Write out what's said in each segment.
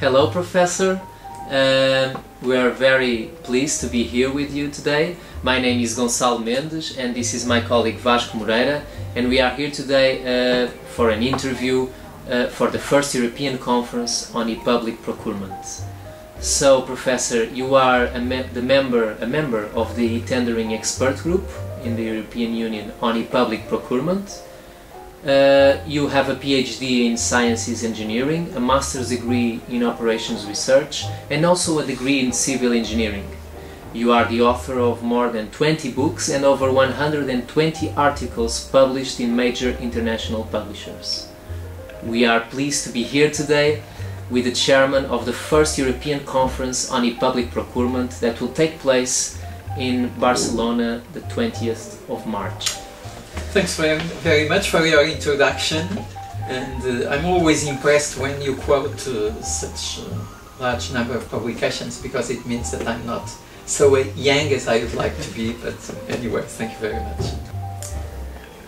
Hello, Professor. We are very pleased to be here with you today. My name is Gonçalo Mendes and this is my colleague Vasco Moreira, and we are here today for an interview for the first European Conference on e-public procurement. So, Professor, you are a member of the e-tendering expert group in the European Union on e-public procurement. You have a PhD in Sciences Engineering, a master's degree in Operations Research, and also a degree in Civil Engineering. You are the author of more than 20 books and over 120 articles published in major international publishers. We are pleased to be here today with the chairman of the first European Conference on e-public procurement that will take place in Barcelona the 20th of March. Thanks very much for your introduction, and I'm always impressed when you quote such a large number of publications, because it means that I'm not so young as I would like to be, but anyway, thank you very much.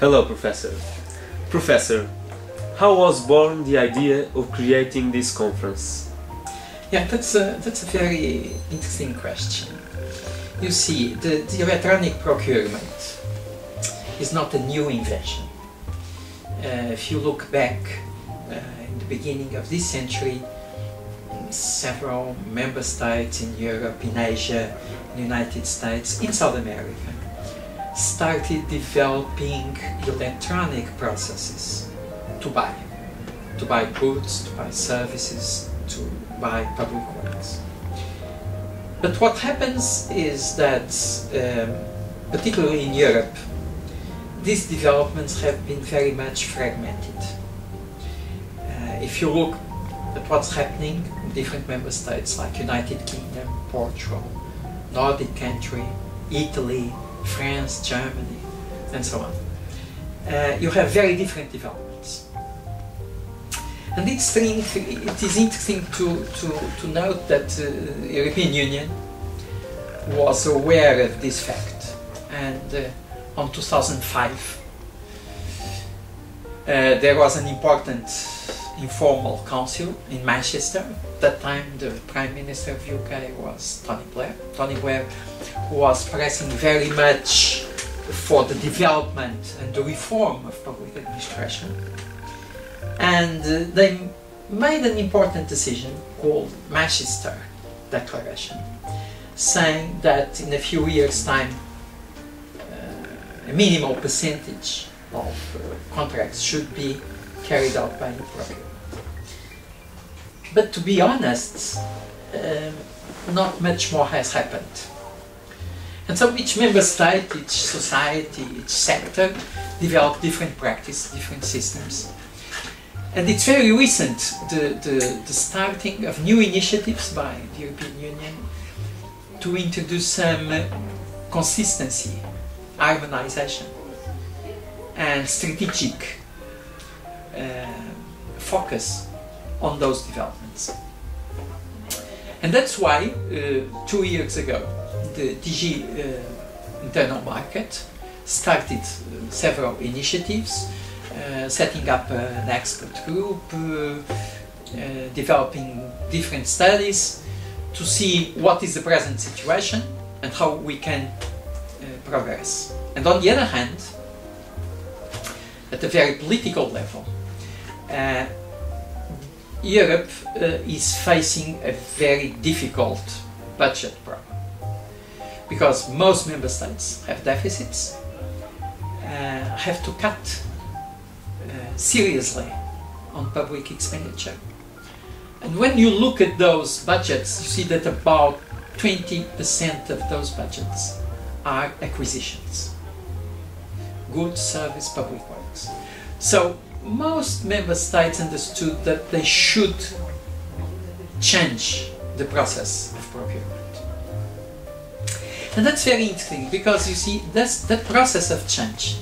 Hello, Professor. Professor, how was born the idea of creating this conference? Yeah, that's a very interesting question. You see, the electronic procurement is not a new invention. If you look back in the beginning of this century, several member states in Europe, in Asia, in the United States, in South America, started developing electronic processes to buy goods, to buy services, to buy public works. But what happens is that, particularly in Europe, these developments have been very much fragmented. If you look at what's happening in different member states like United Kingdom, Portugal, Nordic country, Italy, France, Germany, and so on, you have very different developments. And it is interesting to note that the European Union was aware of this fact, and on 2005 there was an important informal council in Manchester. At that time the Prime Minister of UK was Tony Blair. Tony Blair was pressing very much for the development and the reform of public administration, and they made an important decision called Manchester Declaration, saying that in a few years' time a minimal percentage of contracts should be carried out by procurement. But to be honest, not much more has happened. And so each member state, each society, each sector developed different practices, different systems. And it's very recent, the starting of new initiatives by the European Union to introduce some consistency, harmonization and strategic focus on those developments. And that's why 2 years ago the DG Internal Market started several initiatives, setting up an expert group, developing different studies to see what is the present situation and how we can progress. And on the other hand, at a very political level, Europe is facing a very difficult budget problem, because most member states have deficits, have to cut seriously on public expenditure. And when you look at those budgets, you see that about 20% of those budgets are acquisitions. Goods, service, public works. So most member states understood that they should change the process of procurement. And that's very interesting, because you see that process of change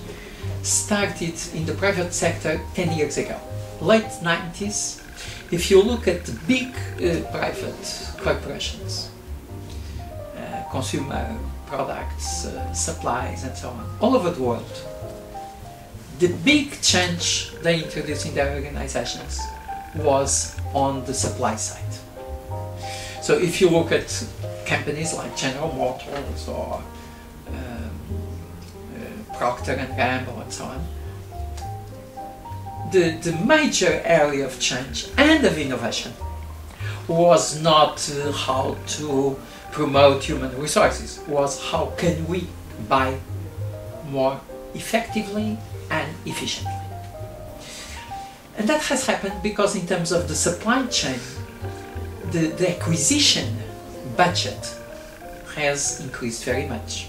started in the private sector 10 years ago, late 90s. If you look at the big private corporations, consumer products, supplies and so on, all over the world. The big change they introduced in their organizations was on the supply side. So if you look at companies like General Motors or Procter and Gamble and so on, the major area of change and of innovation was not how to promote human resources, was how can we buy more effectively and efficiently. And that has happened because in terms of the supply chain, the acquisition budget has increased very much.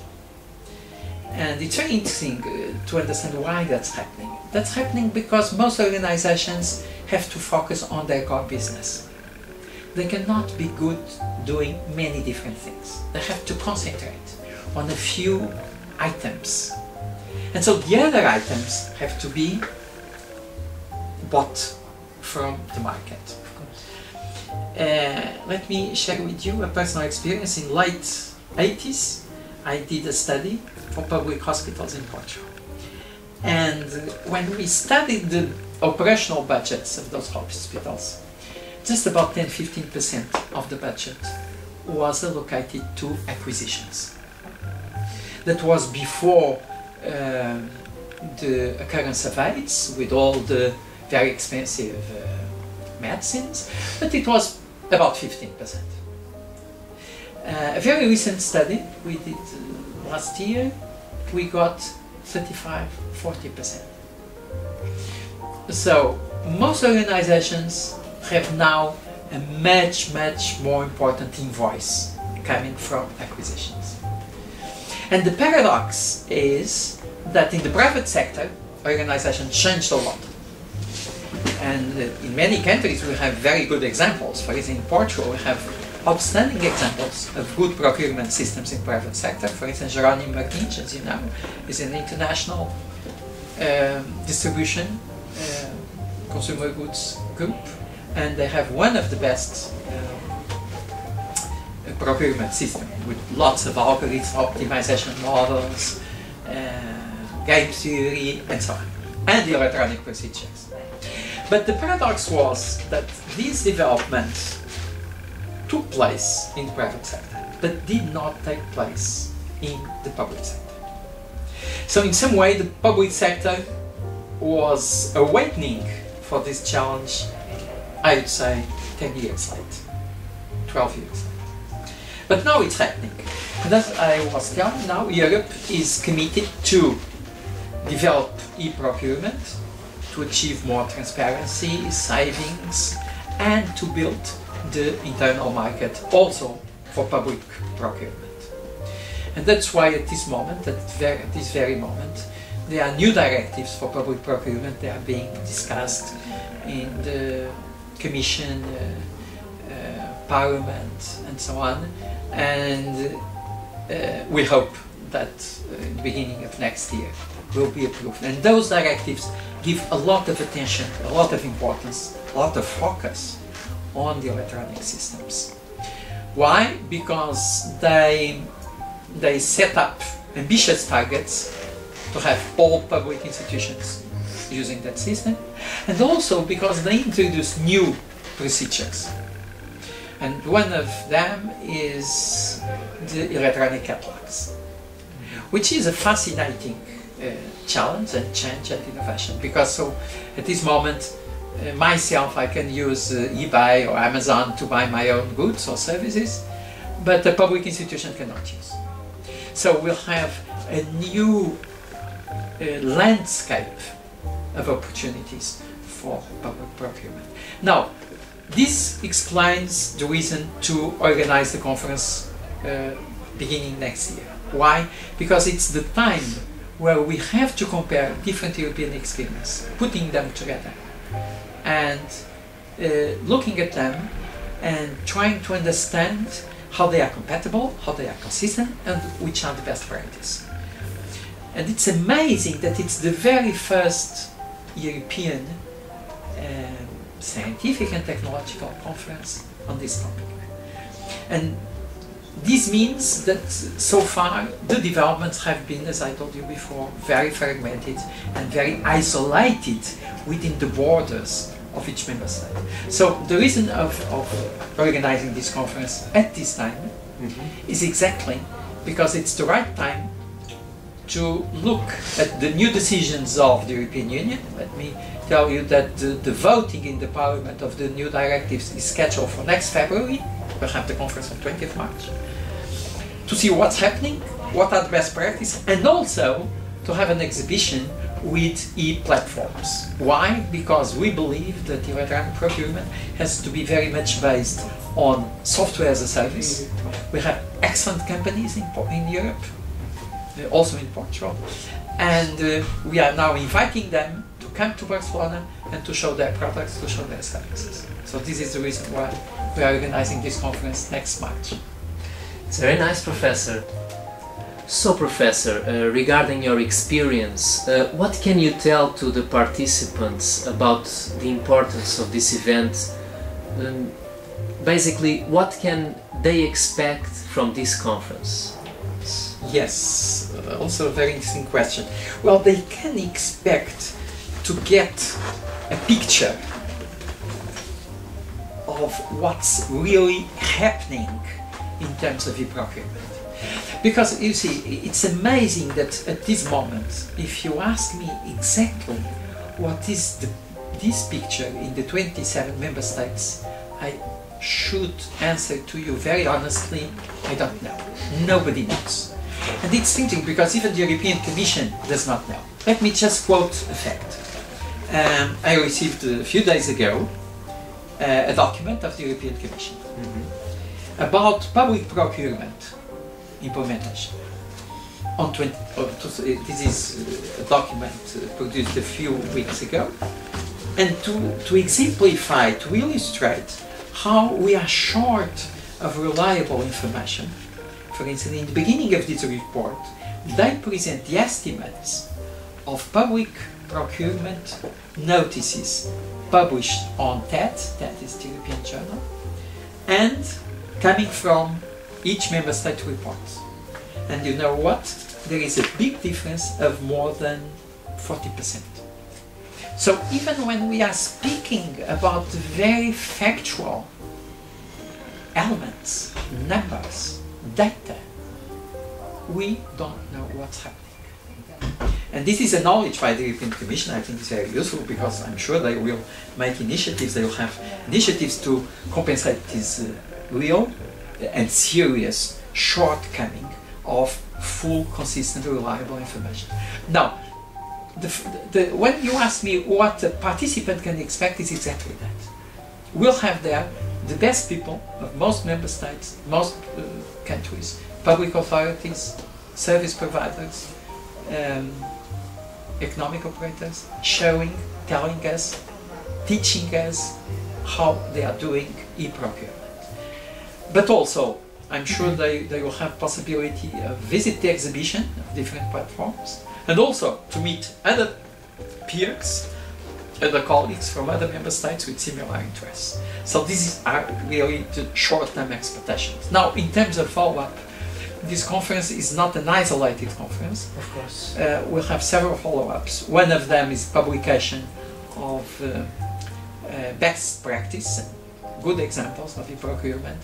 And it's very interesting to understand why that's happening. That's happening because most organizations have to focus on their core business. They cannot be good doing many different things. They have to concentrate on a few items. And so the other items have to be bought from the market. Let me share with you a personal experience. In late 80s, I did a study for public hospitals in Portugal. And when we studied the operational budgets of those hospitals, just about 10-15% of the budget was allocated to acquisitions. That was before the occurrence of AIDS, with all the very expensive medicines, but it was about 15%. A very recent study we did last year, we got 35-40%. So most organizations have now a much more important invoice coming from acquisitions. And the paradox is that in the private sector, organizations changed a lot. And in many countries we have very good examples. For instance, in Portugal we have outstanding examples of good procurement systems in private sector. For instance, Jerónimo Martins, as you know, is an international distribution consumer goods group, and they have one of the best procurement system with lots of algorithms, optimization models, game theory, and so on, and the electronic procedures. But the paradox was that these developments took place in the private sector, but did not take place in the public sector. So in some way the public sector was awakening for this challenge, I would say 10 years late, 12 years late. But now it's happening. And as I was telling, now Europe is committed to develop e-procurement, to achieve more transparency, savings, and to build the internal market also for public procurement. And that's why at this moment, at this very moment, there are new directives for public procurement. They are being discussed in the Commission, Parliament, and so on. And we hope that in the beginning of next year will be approved. And those directives give a lot of attention, a lot of importance, a lot of focus on the electronic systems. Why? Because they set up ambitious targets to have all public institutions using that system, and also because they introduce new procedures. And one of them is the electronic catalogs, which is a fascinating challenge and change and innovation, because so at this moment myself I can use eBay or Amazon to buy my own goods or services, but the public institution cannot use. So we'll have a new landscape of opportunities for public procurement. Now, this explains the reason to organize the conference beginning next year. Why? Because it's the time where we have to compare different European experiences, putting them together, and looking at them and trying to understand how they are compatible, how they are consistent, and which are the best practices. And it's amazing that it's the very first European scientific and technological conference on this topic. And this means that so far the developments have been, as I told you before, very fragmented and very isolated within the borders of each member state. So the reason of organizing this conference at this time is exactly because it's the right time to look at the new decisions of the European Union. Let me tell you that the voting in the Parliament of the new directives is scheduled for next February. We'll have the conference on 20th March. To see what's happening, what are the best practices, and also to have an exhibition with e-platforms. Why? Because we believe that electronic procurement has to be very much based on software as a service. We have excellent companies in Europe, also in Portugal, and we are now inviting them to come to Barcelona and to show their products, to show their services. So this is the reason why we are organizing this conference next March. It's very nice, Professor. So, Professor, regarding your experience, what can you tell to the participants about the importance of this event? Basically, what can they expect from this conference? Yes, also a very interesting question. Well, they can expect to get a picture of what's really happening in terms of e-procurement. Because you see, it's amazing that at this moment, if you ask me exactly what is this picture in the 27 member states, I should answer to you very honestly, I don't know. Nobody knows. And it's interesting because even the European Commission does not know. Let me just quote a fact. I received a few days ago a document of the European Commission about public procurement implementation. This is a document produced a few weeks ago, and to exemplify, to illustrate how we are short of reliable information. For instance, in the beginning of this report, they present the estimates of public procurement notices published on TED, that is the European Journal, and coming from each member state reports. And you know what? There is a big difference of more than 40%. So even when we are speaking about very factual elements, numbers, data, we don't know what's happening. And this is a knowledge by the European Commission. I think it's very useful because I'm sure they will make initiatives, they will have initiatives to compensate this real and serious shortcoming of full, consistent, reliable information. Now, when you ask me what a participant can expect, is exactly that. We'll have there the best people of most member states, most countries, public authorities, service providers, economic operators, showing, telling us, teaching us how they are doing e-procurement. But also, I'm sure they will have possibility of visit the exhibition of different platforms, and also to meet other peers, other colleagues from other member states with similar interests. So these are really the short-term expectations. Now, in terms of follow-up, this conference is not an isolated conference. Of course. We'll have several follow-ups. One of them is publication of best practice, good examples of e-procurement.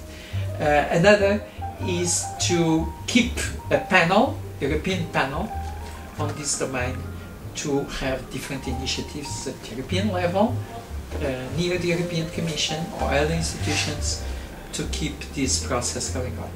Another is to keep a panel, European panel, on this domain to have different initiatives at European level, near the European Commission or other institutions to keep this process going on.